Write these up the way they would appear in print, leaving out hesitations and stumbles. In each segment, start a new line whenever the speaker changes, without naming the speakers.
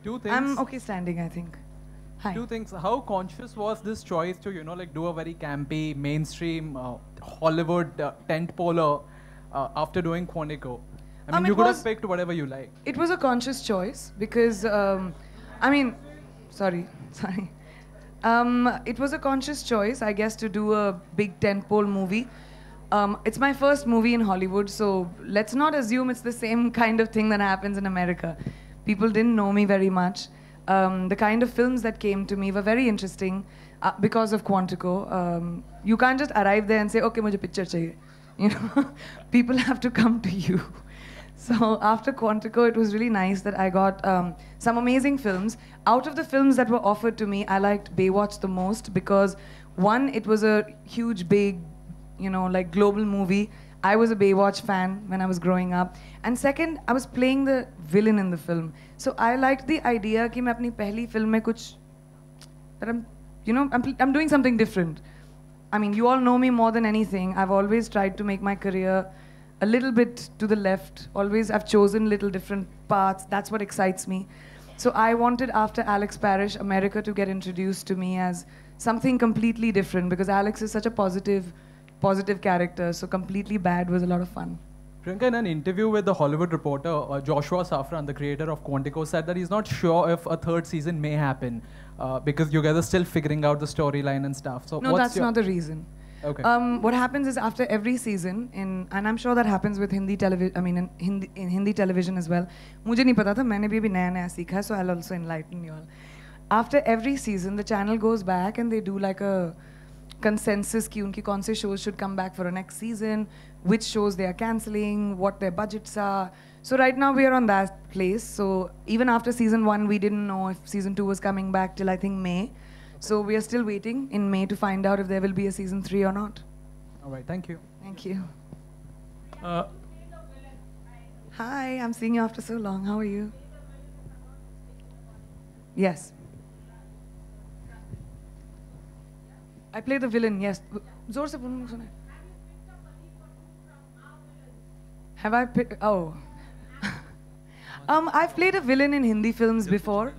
Two things.
I'm okay standing, I think. Hi.
Two things. How conscious was this choice to, like do a very campy, mainstream, Hollywood tent-poler after doing Quantico? I mean, you could have picked whatever you like.
It was a conscious choice because, I mean, sorry. It was a conscious choice, I guess, to do a big tentpole movie. It's my first movie in Hollywood, so let's not assume it's the same kind of thing that happens in America. People didn't know me very much. The kind of films that came to me were very interesting because of Quantico. You can't just arrive there and say, okay, mujhe picture chahiye. You know, people have to come to you. So after Quantico, it was really nice that I got some amazing films. Out of the films that were offered to me, I liked Baywatch the most because, one, it was a huge, big, you know, like global movie. I was a Baywatch fan when I was growing up. And second, I was playing the villain in the film. So I liked the idea कि मैं अपनी पहली film में कुछ, that I'm doing something different. I mean, you all know me more than anything. I've always tried to make my career a little bit to the left. Always, I've chosen little different paths. That's what excites me. So I wanted, after Alex Parrish, America to get introduced to me as something completely different because Alex is such a positive character. So completely bad was a lot of fun.
Priyanka, in an interview with the Hollywood Reporter, Joshua Safran, the creator of Quantico, said that he's not sure if a third season may happen because you guys are still figuring out the storyline and stuff. So
no, that's not the reason.
Okay.
What happens is after every season, and I'm sure that happens with Hindi television. I mean, in Hindi television as well. मुझे नहीं पता था, मैंने भी नया सीखा, so I'll also enlighten you all. After every season, the channel goes back and they do like a consensus कि उनकी कौन से shows should come back for a next season, which shows they are cancelling, what their budgets are. So right now we are on that place. So even after season 1, we didn't know if season 2 was coming back till I think May. So we are still waiting in May to find out if there will be a season 3 or not.
All right, thank you.
Thank you. Hi, I'm seeing you after so long. How are you? Yes. I play the villain, yes. Zor se bolna suna. Have I picked? Oh. I've played a villain in Hindi films before.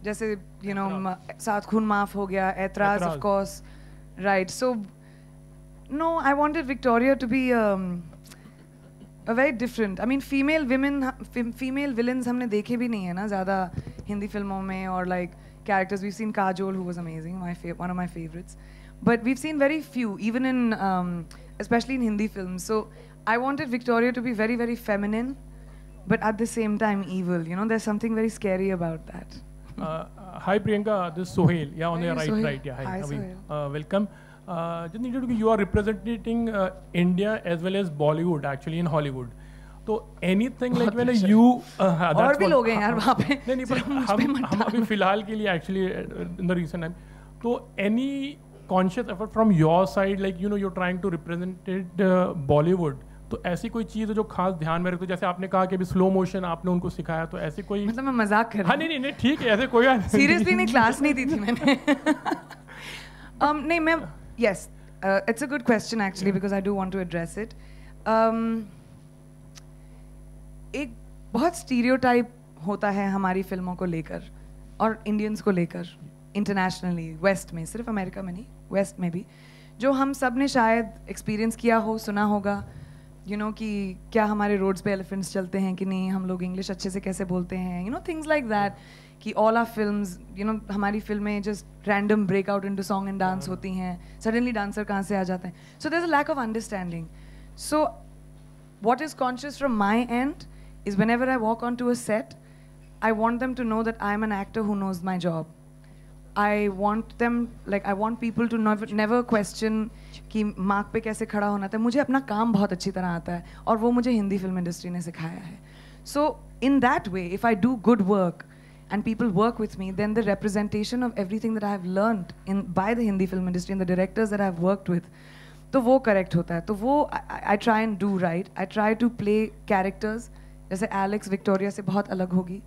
जैसे, you know, सात खून माफ हो गया, ऐतराज, of course. Right. So, no, I wanted Victoria to be a very different. I mean, female villains हमने देखे भी नहीं है ना ज़्यादा हिंदी फिल्मों में, or like characters. We've seen Kajol, who was amazing, one of my favorites. But we've seen very few, even in, especially in Hindi films. So I wanted Victoria to be very, very feminine, but at the same time evil. You know, there's something very scary about that.
Hi Priyanka, this is Sohail. Yeah, on the right. Yeah, hi
Sohail.
Welcome. Just needed to be, you are representing India as well as Bollywood actually in Hollywood. So anything like when you
और भी लोग हैं यार वहाँ पे
नहीं पर हम अभी फिलहाल के लिए actually in the recent time. So any conscious effort from your side, like you know you're trying to represent Bollywood, तो ऐसी कोई चीज़ है जो खास ध्यान में रखते हो? जैसे आपने कहा कि अभी स्लो मोशन आपने उनको सिखाया, तो ऐसी कोई,
मतलब मैं मजाक कर रही हूँ।
हाँ नहीं ठीक है, ऐसे कोई
सीरियसली नहीं, क्लास नहीं दी थी मैंने। नहीं मैं, yes, it's a good question actually because I do want to address it. एक बहुत स्टीरियोटाइप होता है हमारी फिल्मों को लेकर और इंडियंस को लेकर इंटरनेशनली, वेस्ट में, सिर्फ अमेरिका में नहीं, वेस्ट में भी, जो हम सब ने शायद एक्सपीरियंस किया हो, सुना होगा, you know, कि क्या हमारे रोड्स पे एलिफेंट्स चलते हैं कि नहीं, हम लोग इंग्लिश अच्छे से कैसे बोलते हैं, you know, things like that, कि all our films, you know, हमारी फिल्में just random break out into song and dance होती हैं, suddenly dancer कहाँ से आ जाते हैं. So there's a lack of understanding. So what is conscious from my end is whenever I walk onto a set, I want them to know that I'm an actor who knows my job. I want them, like, I want people to never question कि mark पे कैसे खड़ा होना था. मुझे अपना काम बहुत अच्छी तरह आता है और वो मुझे हिंदी फिल्म इंडस्ट्री ने सिखाया है. So in that way, if I do good work and people work with me, then the representation of everything that I have learned by the Hindi film industry and the directors that I have worked with, तो वो correct होता है. तो वो I try and do right. I try to play characters जैसे Alex Victoria से बहुत अलग होगी,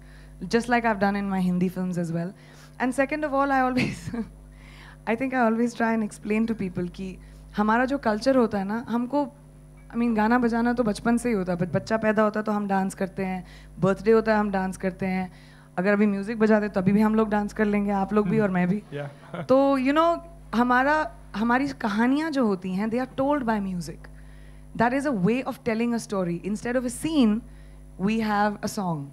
just like I've done in my Hindi films as well. And second of all, I think I always try and explain to people कि हमारा जो culture होता है ना, हमको, I mean, गाना बजाना तो बचपन से ही होता है, बच्चा पैदा होता है तो हम डांस करते हैं, बर्थडे होता है हम डांस करते हैं, अगर अभी म्यूजिक बजा दे तो अभी भी हम लोग डांस कर लेंगे, आप लोग भी और मैं भी. तो यू नो हमारी कहानियाँ जो होती हैं, they are told by music. That is a way of telling a story. Instead of a scene we have a song.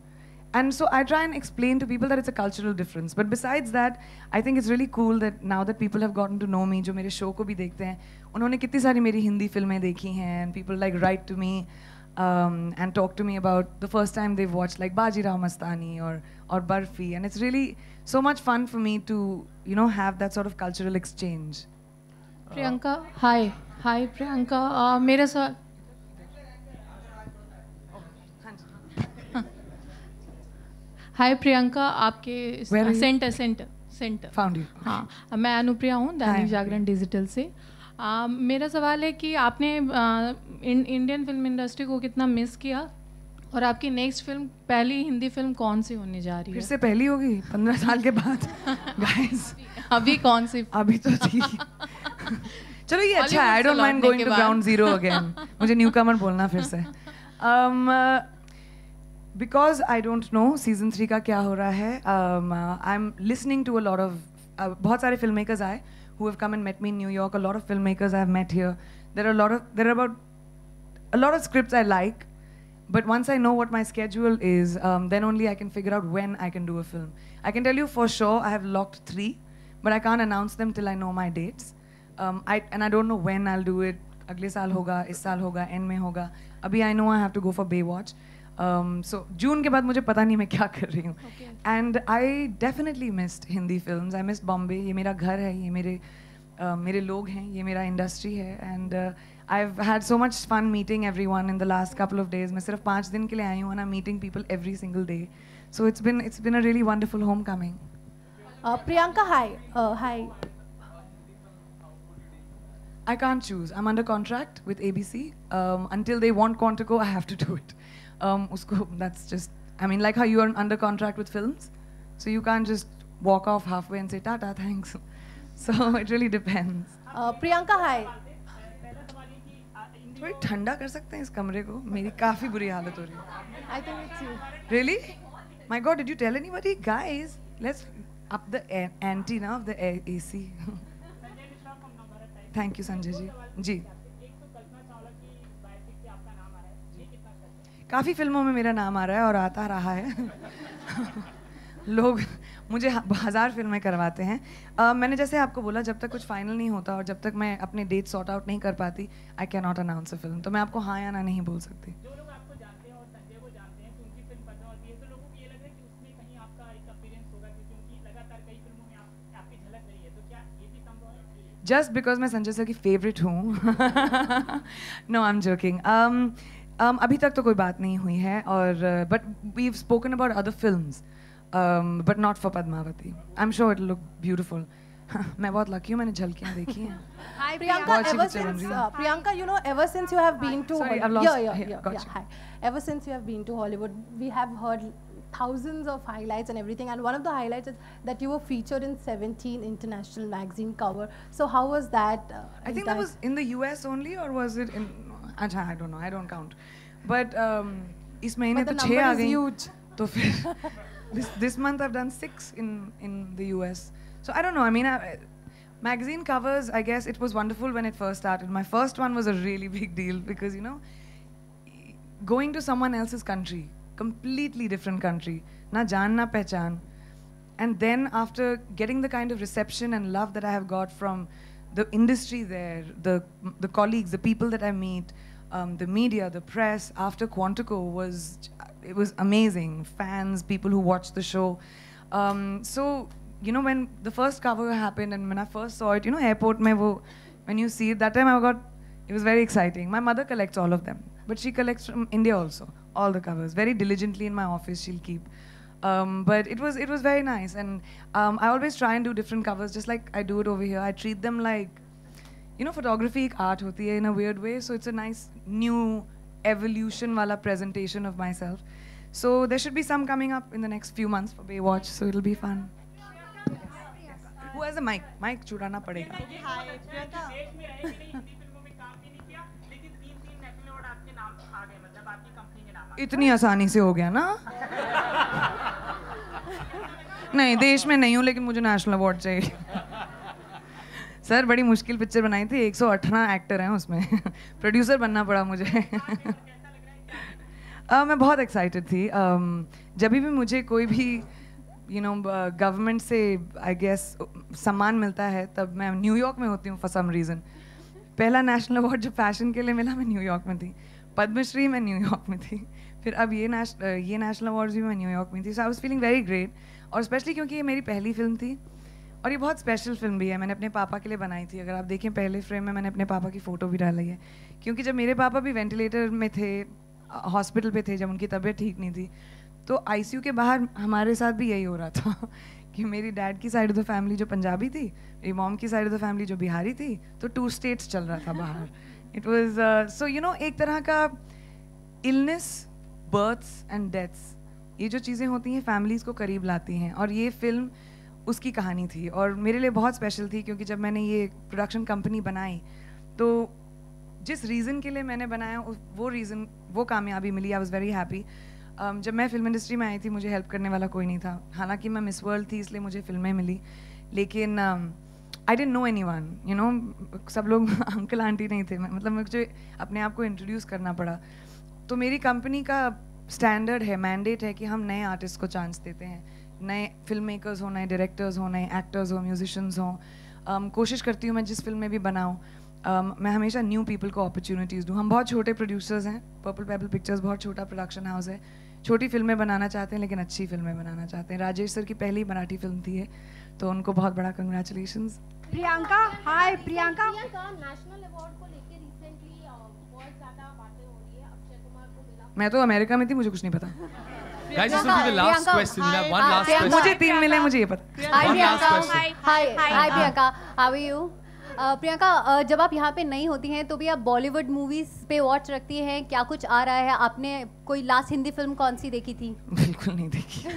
And so I try and explain to people that it's a cultural difference. But besides that, I think it's really cool that now that people have gotten to know me, जो मेरे show को भी देखते हैं, उन्होंने कितनी सारी मेरी हिंदी फिल्में देखी हैं, and people like write to me and talk to me about the first time they've watched like Bajirao Mastani or Barfi, and it's really so much fun for me to have that sort of cultural exchange.
Priyanka, hi Priyanka, मेरा सवाल. हाय प्रियंका, आपके centre
Found you.
हाँ, मैं अनुप्रिया हूँ Dainik Jagran digital से. मेरा सवाल है कि आपने इंडियन फिल्म इंडस्ट्री को कितना मिस किया, और आपकी नेक्स्ट फिल्म, पहली हिंदी फिल्म कौन सी होने जा रही है?
फिर से पहली होगी 15 साल के बाद. गाइस
अभी कौन सी?
अभी तो थी. चलो ये अच्छा है. I don't mind going to ground zero again. मुझे न्यू कमर बोलना फिर से. Because I don't know season 3 का क्या हो रहा है. I'm listening to a lot of बहुत सारे filmmakers आए who have come and met me in New York. A lot of filmmakers I have met here. There are about a lot of scripts I like, but once I know what my schedule is, then only I can figure out when I can do a film. I can tell you for sure I have locked 3, but I can't announce them till I know my dates. And I don't know when I'll do it. अगले साल होगा, इस साल होगा, end में होगा. अभी I know I have to go for Baywatch. So जून के बाद मुझे पता नहीं मैं क्या कर रही हूँ. And I definitely missed Hindi films. I missed Bombay. ये मेरा घर है, ये मेरे लोग हैं, ये मेरा इंडस्ट्री है. And I've had so much fun meeting everyone in the last couple of days. मैं सिर्फ 5 दिन के लिए आई हूँ, and I'm meeting people every single day. So it's been a really wonderful homecoming.
Priyanka, hi.
I can't choose. I'm under contract with ABC. Until they want Quantico, I have to do it. That's just, I mean, like how you are under contract with films, so you can't just walk off halfway and say tata, thanks. So it really depends.
Priyanka, hi.
थोड़ी ठंडा कर सकते हैं इस कमरे को? मेरी काफी बुरी हालत हो रही है.
I think it's you.
Really? My God, did you tell anybody? Guys, let's up the ante now of the AC. Thank you, Sanjay जी. जी. काफ़ी फिल्मों में मेरा नाम आ रहा है और आता रहा है. लोग मुझे 1000 फिल्में करवाते हैं. मैंने जैसे आपको बोला, जब तक कुछ फाइनल नहीं होता और जब तक मैं अपने डेट सॉर्ट आउट नहीं कर पाती, I can not announce a film. तो मैं आपको हाँ या ना नहीं बोल सकती.
जो लोग आपको जानते हैं और संजय को जानते हैं, तो उनकी फिल्म पता होती है, तो लोगों को ये लग रहा है कि उसमें कहीं आपका एक अपीयरेंस होगा, क्योंकि लगातार कई फिल्मों में आपकी झलक रही है. तो क्या ये भी संभव है?
जस्ट बिकॉज मैं संजय सर की फेवरेट हूँ. No, I am joking. अभी तक तो कोई बात नहीं हुई है, और but we have spoken about other films, but not for Padmavati. I am sure it look beautiful. मैं बहुत लकी हूँ, मैंने झलकियाँ देखी हैं.
Hi Priyanka, you know, ever since you have been to ever since you have been to Hollywood, we have heard thousands of highlights and everything, and one of the highlights is that you were featured in 17 international magazine cover. So how was that?
I think that was in the US only, or was it in? I don't know. I don't count. But इस महीने तो 6 आ गई. तो फिर this month I've done 6 in the US. So I don't know. I mean, magazine covers, I guess it was wonderful when it first started. My first one was a really big deal because, you know, going to someone else's country, completely different country, na jaan na pehchan, and then after getting the kind of reception and love that I have got from the industry there, the colleagues, the people that I meet, the media, the press, after Quantico it was amazing. Fans, people who watched the show. So, you know, when the first cover happened and when I first saw it, you know, airport mein when you see it, that time it was very exciting. My mother collects all of them, but she collects from India also, all the covers. Very diligently in my office, she'll keep. But it was very nice, and I always try and do different covers, just like I do it over here. I treat them like, you know, photography ek art hoti hai in a weird way, so it's a nice new evolution wala presentation of myself. So there should be some coming up in the next few months for Baywatch, so it'll be fun. Who has a mic? Mic chudana padega.
Hi, Priyanka. देश में रहे कि नहीं, हिंदी फिल्मों में काम भी नहीं किया, लेकिन 3 नेशनल अवार्ड आपके नाम आ गए, मतलब आपकी कंपनी के नाम आ गए.
इतनी आसानी से हो गया ना? नहीं, देश में नहीं हूँ, लेकिन मुझे नेशनल अवार्ड चाहिए। सर बड़ी मुश्किल पिक्चर बनाई थी, 118 एक्टर हैं उसमें। प्रोड्यूसर बनना पड़ा मुझे। मैं बहुत एक्साइटेड थी। जब भी मुझे कोई भी गवर्नमेंट से आई गेस सम्मान मिलता है, तब मैं न्यूयॉर्क में होती हूँ फॉर सम रीज़न। पहला नेशनल अवार्ड जो फैशन के लिए मिला, मैं न्यूयॉर्क में थी। पद्मश्री मैं न्यूयॉर्क में थी। फिर अब ये नेशनल अवार्ड्स भी मैं न्यूयॉर्क में थी। So I was feeling very great, और स्पेशली क्योंकि ये मेरी पहली फिल्म थी और ये बहुत स्पेशल फिल्म भी है। मैंने अपने पापा के लिए बनाई थी। अगर आप देखें पहले फ्रेम में मैंने अपने पापा की फ़ोटो भी डाली है, क्योंकि जब मेरे पापा भी वेंटिलेटर में थे, हॉस्पिटल पे थे, जब उनकी तबीयत ठीक नहीं थी, तो आईसीयू के बाहर हमारे साथ भी यही हो रहा था कि मेरी डैड की साइड ऑफ द फैमिली जो पंजाबी थी, मेरी मॉम की साइड ऑफ द फैमिली जो बिहारी थी, तो 2 स्टेट्स चल रहा था बाहर। इट वाज सो एक तरह का इलनेस, बर्थ्स एंड डेथ्स, ये जो चीज़ें होती हैं फैमिलीज़ को करीब लाती हैं, और ये फिल्म उसकी कहानी थी। और मेरे लिए बहुत स्पेशल थी, क्योंकि जब मैंने ये प्रोडक्शन कंपनी बनाई, तो जिस रीज़न के लिए मैंने बनाया वो रीज़न, वो कामयाबी मिली। I was very happy. जब मैं फिल्म इंडस्ट्री में आई थी, मुझे हेल्प करने वाला कोई नहीं था। हालांकि मैं मिस वर्ल्ड थी, इसलिए मुझे फिल्में मिली, लेकिन आई डिडंट नो एनीवन। सब लोग अंकल आंटी नहीं थे, मतलब मुझे अपने आप को इंट्रोड्यूस करना पड़ा। तो मेरी कंपनी का स्टैंडर्ड है, मैंडेट है कि हम नए आर्टिस्ट को चांस देते हैं, नए फिल्म मेकर्स हो, नए डायरेक्टर्स हो, नए एक्टर्स हो, म्यूजिशियंस हों। कोशिश करती हूँ मैं जिस फिल्म में भी बनाऊँ, मैं हमेशा न्यू पीपल को अपॉर्चुनिटीज़ दूँ। हम बहुत छोटे प्रोड्यूसर्स हैं, पर्पल पेबल पिक्चर्स बहुत छोटा प्रोडक्शन हाउस है, छोटी फिल्में बनाना चाहते हैं, लेकिन अच्छी फिल्में बनाना चाहते हैं। राजेश सर की पहली मराठी फिल्म थी है, तो उनको बहुत बड़ा कंग्रेचुलेशंस।
प्रियंका, हाय प्रियंका।
नेशनल अवार्ड को लेकर रिसेंटली बहुत ज़्यादा बातें हो रही है। अक्षय कुमार को मिला।
मैं तो अमेरिका में थी, मुझे कुछ नहीं पता।
Guys, this will be the last question. We have one last question.
मुझे 3 मिले, मुझे ये पता।
Hi Priyanka.
Hi
Priyanka. How are you? Priyanka, जब आप यहाँ पे नहीं होती हैं तो भी आप बॉलीवुड मूवीज पे वॉच रखती हैं, क्या कुछ आ रहा है? आपने कोई लास्ट हिंदी फिल्म कौन सी देखी थी?
बिल्कुल नहीं देखी।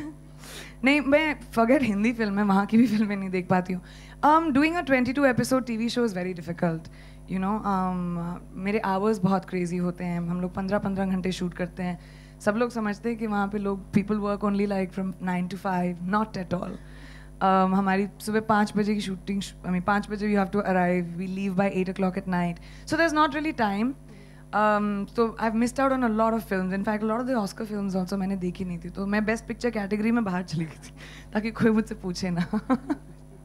नहीं, मैं फॉरगेट हिंदी फिल्म है, वहाँ की भी फिल्में नहीं देख पाती हूँ। Doing a 22 episode TV show is very difficult, मेरे आवर्स बहुत क्रेजी होते हैं। हम लोग 15-15 घंटे शूट करते हैं। सब लोग समझते हैं कि वहाँ पे लोग people work only like from 9 to 5, not at all. हमारी सुबह 5 बजे की शूटिंग, 5 बजे you have to arrive, we leave by 8 o'clock at night, so there's not really time. So I've missed out on a lot of films. In fact, a lot of the Oscar films also मैंने देखी नहीं थी, तो मैं best picture category में बाहर चली गई थी, ताकि कोई मुझसे पूछे ना।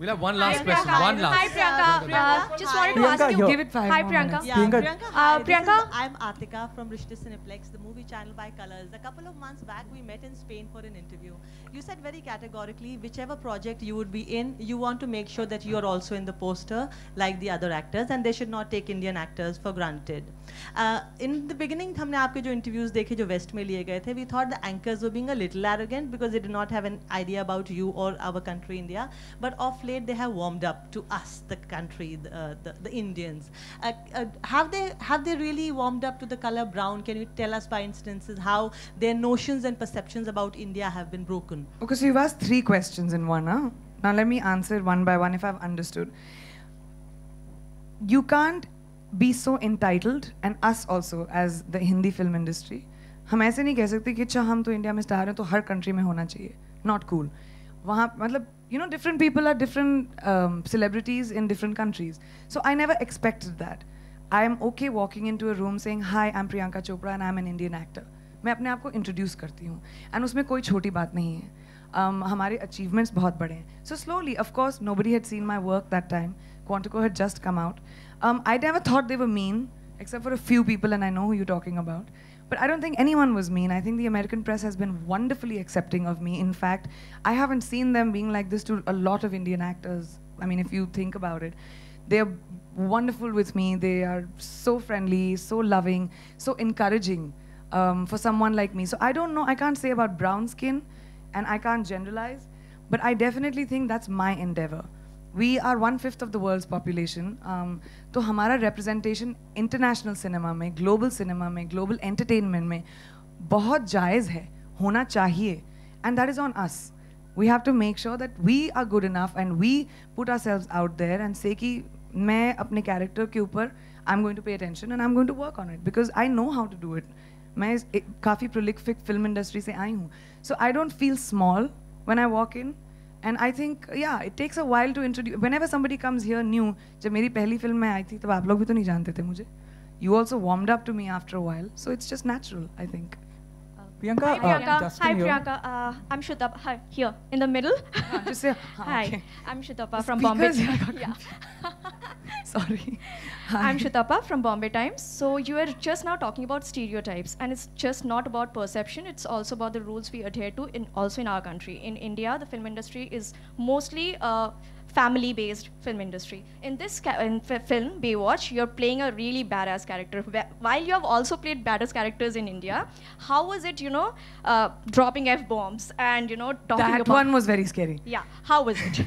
We'll have one last question. One last.
Hi Priyanka. Just wanted to ask you.
Give it 5
Hi
more
Priyanka.
minutes.
Priyanka.
I'm Atika from Rishta Cineplex, the movie channel by Colors. A couple of months back, we met in Spain for an interview. You said very categorically, whichever project you would be in, you want to make sure that you are also in the poster like the other actors, and they should not take Indian actors for granted. In the beginning, हमने आपके जो interviews देखे जो West में लिए गए थे, we thought the anchors were being a little arrogant because they did not have an idea about you or our country, India. But of late, they have warmed up to us, the country, the Indians. Have they really warmed up to the color brown? Can you tell us by instances how their notions and perceptions about India have been broken?
Okay, so you've asked 3 questions in one, huh? Now let me answer one by one if I've understood. You can't be so entitled, and us also as the Hindi film industry. हम ऐसे नहीं कह सकते कि अच्छा हम तो India में स्टार हैं तो हर कंट्री में होना चाहिए. Not cool. वहाँ मतलब different people are different celebrities in different countries. So I never expected that. I am okay walking into a room saying, "Hi, I'm Priyanka Chopra and I'm an Indian actor." मैं अपने आप को introduce करती हूँ, and उसमें कोई छोटी बात नहीं है. हमारे अचीवमेंट्स बहुत बड़े हैं. So slowly, of course, nobody had seen my work that time. Quantico had just come out. I never thought they were mean, except for a few people, and I know who you're talking about. But I don't think anyone was mean. I think the American press has been wonderfully accepting of me. In fact, I haven't seen them being like this to a lot of Indian actors. I mean, if you think about it, they're wonderful with me. They are so friendly, so loving, so encouraging for someone like me. So I don't know. I can't say about brown skin, and I can't generalize. But I definitely think that's my endeavor. We are 1/5 of the world's population. तो हमारा representation international cinema में, global cinema में, global entertainment में बहुत जायज़ है, होना चाहिए, and that is on us. We have to make sure that we are good enough and we put ourselves out there and say कि मैं अपने character के ऊपर I'm going to pay attention and I'm going to work on it because I know how to do it. मैं काफ़ी prolific film industry से आई हूँ, so I don't feel small when I walk in. And I think, yeah, it takes a while to introduce. Whenever somebody comes here new, जब मेरी पहली film में आई थी तब आप लोग भी तो नहीं जानते थे मुझे. You also warmed up to me after a while, so it's just natural, I think.
Priyanka,
Hi Priyanka.
Justin
Hi
here.
Priyanka. I'm Shutapa. Hi, here in the middle.
Just say
Hi.
okay.
I'm Shutapa from
Speakers,
Bombay.
yeah. Sorry. Hi.
I'm Shutapa from Bombay Times. So you were just now talking about stereotypes, and it's just not about perception. It's also about the rules we adhere to also in our country. In India, the film industry is mostly family-based film industry. In this film, Baywatch, you're playing a really badass character. While you have also played badass characters in India, how was it, dropping F-bombs and, talking about...
That one was very scary.
Yeah, how was it?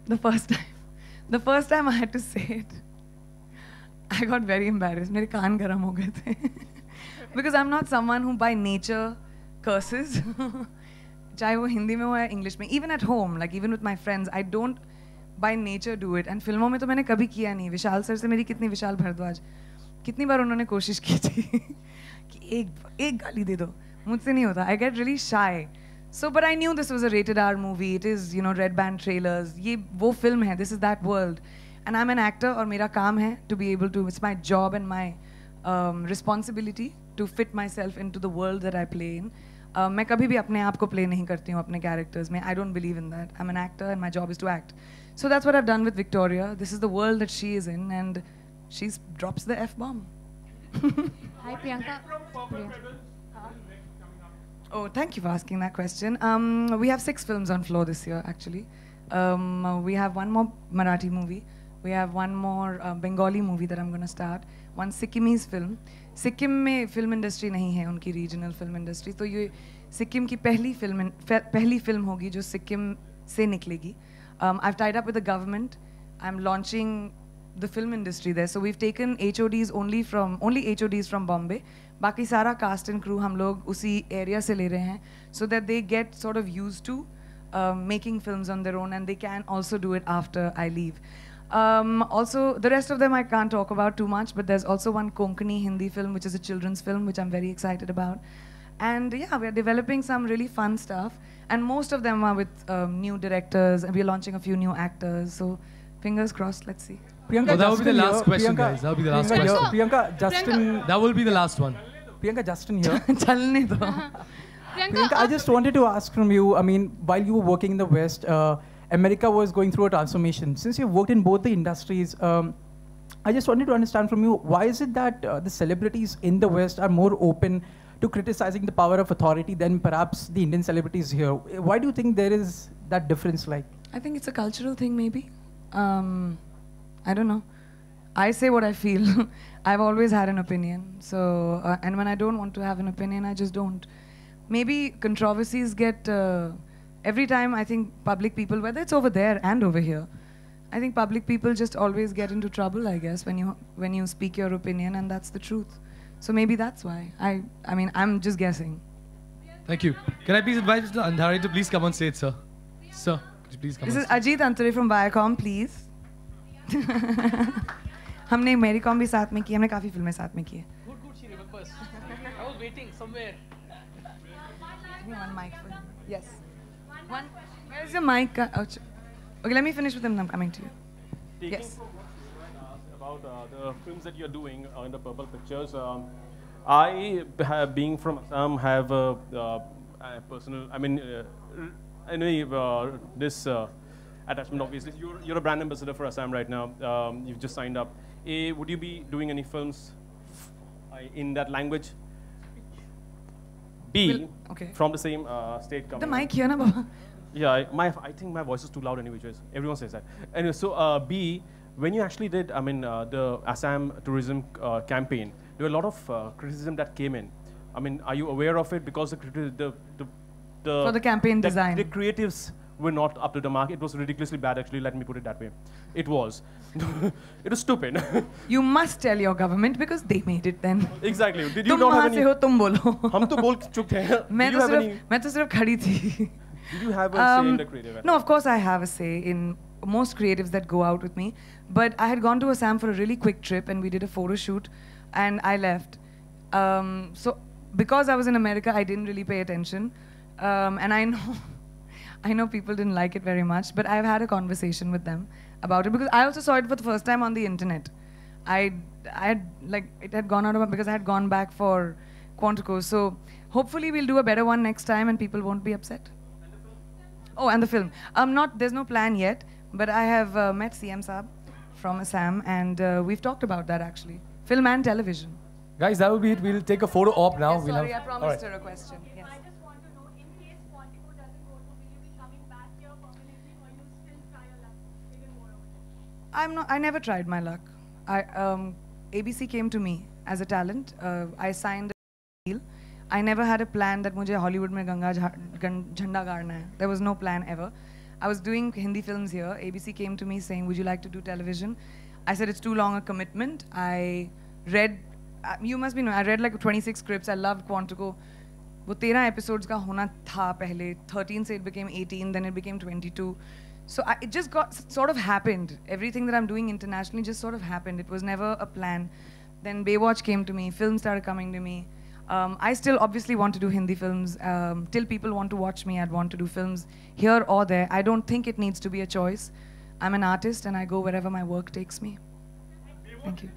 The first time I had to say it, I got very embarrassed. मेरे कान गरम हो गए थे. Because I'm not someone who by nature curses. चाहे वो हिंदी में हो या इंग्लिश में. Even at home, like even with my friends, I don't by nature do it. And फिल्मों में तो मैंने कभी किया नहीं. विशाल सर से मेरी विशाल भारद्वाज कितनी बार उन्होंने कोशिश की थी कि एक गाली दे दो. मुझसे नहीं होता. I get really shy. So, but I knew this was a rated R movie. It is, red band trailers. ये वो film है. This is that world. And I'm an actor और मेरा काम है to be able to, it's my job and my responsibility to fit myself into the world that I play in. मैं कभी भी अपने आप को play नहीं करती हूँ अपने characters में. I don't believe in that. I'm an actor and my job is to act. So that's what I've done with Victoria. This is the world that she is in and she drops the F-bomb.
Hi Priyanka.
Oh, thank you for asking that question. We have 6 films on floor this year, actually. We have one more Marathi movie. We have one more Bengali movie that I'm going to start. One Sikkimese film. Sikkim में film industry नहीं है, उनकी regional film industry. तो ये सिक्किम की पहली film होगी जो सिक्किम से निकलेगी. I've tied up with the government. I'm launching the film industry there. So we've taken HODs only HODs from Bombay. बाकी सारा cast and crew हम लोग उसी area से ले रहे हैं, so that they get sort of used to making films on their own and they can also do it after I leave. Also, the rest of them I can't talk about too much, but there's also one Konkani Hindi film, which is a children's film, which I'm very excited about. And yeah, we're developing some really fun stuff. And most of them are with new directors, and we're launching a few new actors. So fingers crossed, let's see.
Priyanka, that will be the last question, guys. That will be the last question.
Priyanka, Justin...
That will be the last one.
Priyanka, Justin here.
Chalne do.
Priyanka, I just wanted to ask from you, I mean, while you were working in the West, America was going through a transformation. Since you've worked in both the industries, I just wanted to understand from you, why is it that the celebrities in the West are more open to criticizing the power of authority than perhaps the Indian celebrities here? Why do you think there is that difference like?
I think it's a cultural thing, maybe. I don't know. I say what I feel. I've always had an opinion. So, and when I don't want to have an opinion, I just don't. Maybe controversies get, every time I think public people, whether it's over there and over here, I think public people just always get into trouble, I guess, when you speak your opinion, and that's the truth. So maybe that's why. I mean, I'm just guessing.
Thank you. Can I please invite Mr. Andhari to please come on stage, sir? Sir, could you please come on stage?
This is Ajit Antare from Viacom, please. हमने मेरीकॉम भी साथ में की, हमने काफी फिल्में साथ में की है.
Good, she remembers. I was waiting somewhere.
One mic for him. Yes. One. Where's your mic? Okay, let me finish with him. I'm coming to you. Yes.
About the films that you're doing in the Purple Pictures. I, being from Assam, have a personal. I mean, anyway, this attachment. Obviously, you're a brand ambassador for Assam right now. You've just signed up. Would you be doing any films in that language? B,
okay.
From the same state.
The mic here, na Baba?
Yeah, I think my voice is too loud anyway. Everyone says that. Anyway, so B, when you actually did, the Assam tourism campaign, there were a lot of criticism that came in. I mean, are you aware of it? Because
for the campaign design,
the creatives were not up to the mark. It was ridiculously bad, actually. Let me put it that way. It was. It was stupid.
You must tell your government because they made it then.
Exactly. Did you not have any?
तुम बोलो.
हम तो बोल चुके हैं.
मैं तो सिर्फ खड़ी थी.
Did you have a say in the creative?
No, of course I have a say in most creatives that go out with me. But I had gone to Assam for a really quick trip and we did a photo shoot and I left. So because I was in America, I didn't really pay attention. And I know people didn't like it very much, but I've had a conversation with them about it because I also saw it for the first time on the internet. I had like it had gone out of because I had gone back for Quantico. So hopefully we'll do a better one next time and people won't be upset. Oh, and the film. There's no plan yet, but I have met CM Saab from Assam, and we've talked about that actually. Film and television.
Guys, that will be it. We'll take a photo op now.
Yes, sorry, I promised her a question. Yes.
I just want to know, in case Quantico doesn't go through, will you be coming back here permanently, or you still try your luck even more over there?
I never tried my luck. ABC came to me as a talent. I signed a deal. I never had a plan that मुझे Hollywood में झंडा गाड़ना है. There was no plan ever. I was doing Hindi films here. ABC came to me saying, would you like to do television? I said, it's too long a commitment. I read, you must be knowing, I read like 26 scripts. I loved Quantico. वो 13 episodes का होना था पहले. 13 से it became 18, then it became 22. So it just sort of happened. Everything that I'm doing internationally just sort of happened. It was never a plan. Then Baywatch came to me. Films started coming to me. I still obviously want to do Hindi films. Till people want to watch me, I'd want to do films here or there. I don't think it needs to be a choice. I'm an artist and I go wherever my work takes me. Thank you.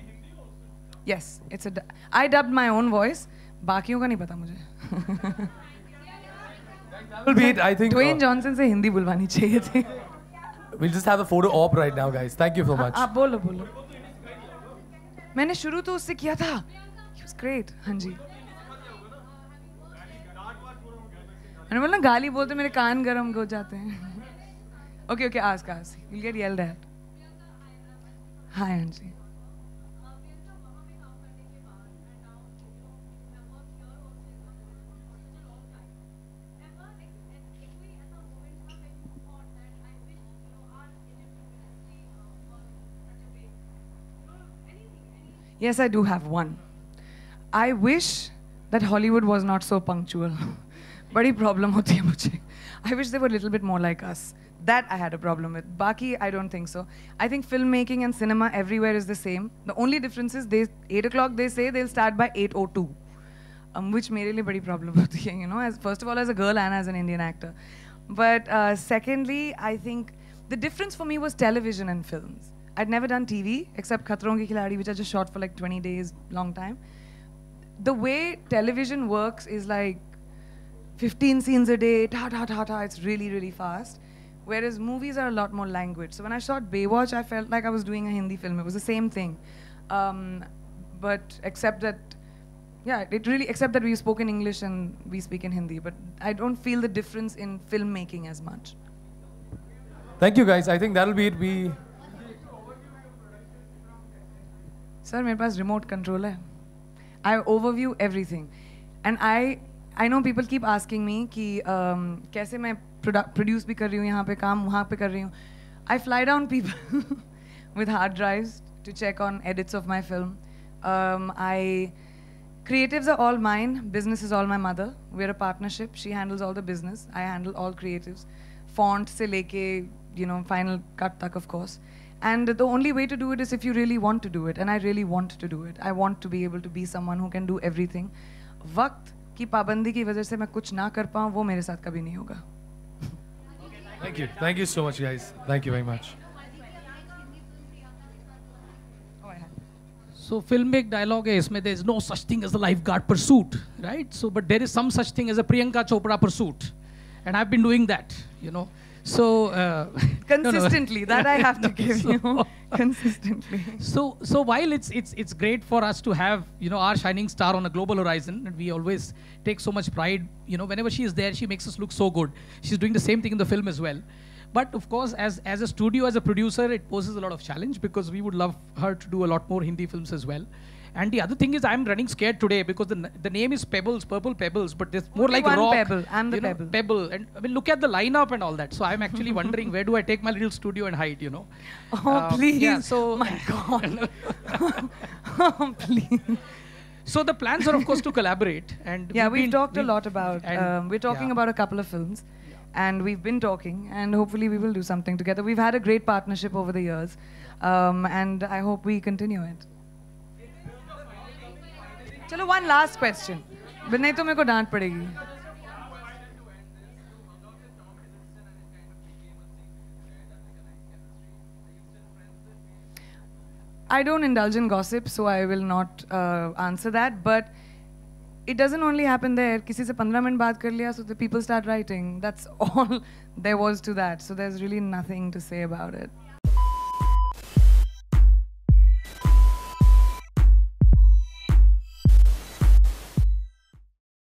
Yes, I dubbed my own voice. बाकियों का नहीं पता मुझे.
That will be it, I think.
Dwayne Johnson से हिंदी बुलवानी चाहिए थी.
We'll just have a photo op right now, guys. Thank you so much.
आप बोलो. मैंने शुरू तो उससे किया था. He was great. हाँ जी. मैंने बोला गाली बोलते मेरे कान गरम हो जाते हैं. Okay, ask. You'll get yelled at. Hi, Anji. Yes, I do have one. I wish that Hollywood was not so punctual. Badi problem hoti hai mujhe. I wish they were a little bit more like us. That I had a problem with. Baki, I don't think so. I think filmmaking and cinema everywhere is the same. The only difference is 8 o'clock they say they'll start by 8:02. Which mere liye badi problem hoti hai, you know, first of all as a girl and as an Indian actor. But secondly, I think the difference for me was television and films. I'd never done TV except Khatron Ki Khiladi, which I just shot for like 20 days, long time. The way television works is like 15 scenes a day, it's really, really fast. Whereas movies are a lot more language. So when I shot Baywatch, I felt like I was doing a Hindi film. It was the same thing. But except that we spoke in English and we speak in Hindi. But I don't feel the difference in filmmaking as much.
Thank you, guys. I think that'll be it.
Sir, मेरे पास remote control है. I overview everything. And I know people keep asking me कि कैसे मैं produce भी कर रही हूँ यहाँ पे काम वहाँ पे कर रही हूँ. I fly down people with hard drives to check on edits of my film. Creatives are all mine. Business is all my mother. We're a partnership. She handles all the business. I handle all creatives. Font se leke, final cut tak, of course. And the only way to do it is if you really want to do it. And I really want to do it. I want to be able to be someone who can do everything. वक्त की पाबंदी की वजह से मैं कुछ ना कर पाऊँ वो मेरे साथ कभी नहीं होगा.
Thank you. Thank you so much, guys. Thank you very much.
So film में एक dialogue है इसमें, there is no such thing as a lifeguard pursuit, right? So but there is some such thing as a Priyanka Chopra pursuit, and I've been doing that, So
consistently, that I have to give you consistently.
So while it's great for us to have our shining star on a global horizon, and we always take so much pride, whenever she is there, she makes us look so good. She's doing the same thing in the film as well. But of course, as a studio, as a producer, it poses a lot of challenge because we would love her to do a lot more Hindi films as well. And the other thing is, I'm running scared today because the name is Pebbles, Purple Pebbles, but it's more like
one
rock.
Pebble. I'm the Pebble.
Pebble. And I mean, look at the lineup and all that. So I'm actually wondering, where do I take my little studio and hide,
Oh, please.
Yeah, so
my God. Oh, please.
So the plans are, of course, to collaborate. And
yeah, we've talked a lot about, we're talking about a couple of films. And we've been talking, and hopefully we will do something together. We've had a great partnership over the years. And I hope we continue it. चलो one last question. नहीं तो मेरे को डांट पड़ेगी. I don't indulge in gossip, so I will not answer that. But it doesn't only happen there. किसी से 15 minute बात कर लिया, so the people start writing. That's all there was to that. So there's really nothing to say about it.